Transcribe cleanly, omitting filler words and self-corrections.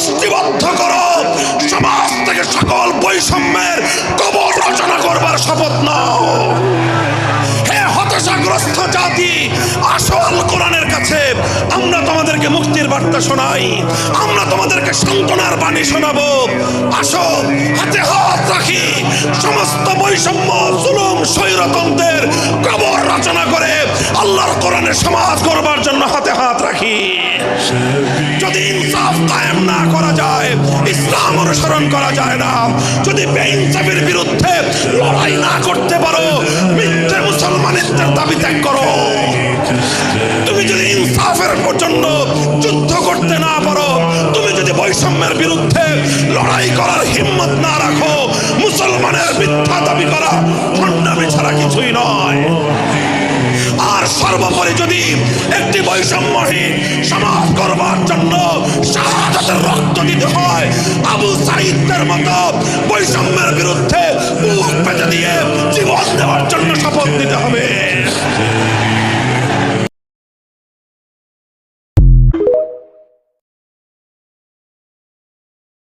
গোষ্ঠীবদ্ধ করো, সমাজ থেকে সকল বৈষম্যের কবর রচনা করবার শপথ নাও। হে হতাশাগ্রস্ত জাতি, আসো আল কোরআনের কাছে, আমরা তোমাদেরকে মুক্তির বার্তা শোনাই, আমরা তোমাদেরকে সান্ত্বনার বাণী শোনাবো। আসো হাতে হাত রাখি, সমস্ত বৈষম্য, জুলুম, স্বৈরতন্ত্রের কবর রচনা করে আল্লাহর কোরআনের সমাজ করবার জন্য হাতে হাত রাখি। যদি ইনসাফ কায়েম না করা যায়, ইসলাম অনুসরণ করা যায় না, যদি বেইনসাফের বিরুদ্ধে লড়াই না করতে পারো, মিথ্যে মুসলমানের দাবি ত্যাগ করো। তুমি যদি ইনসাফের জন্য যুদ্ধ করতে না পারো, তুমি যদি বৈষম্যের বিরুদ্ধে লড়াই করার হিম্মত না রাখো, মুসলমানের মিথ্যা দাবি করা ভণ্ডামি ছাড়া কিছুই নয়। আর সর্বোপরি যদি একটি বৈষম্যহীন সমাজ করবার জন্য শাহাদাতের রক্ত দিতে হয়, আবু সাঈদের মতো বৈষম্যের বিরুদ্ধে বুক পেতে দিয়ে জীবন দেওয়ার জন্য শপথ নিতে হবে।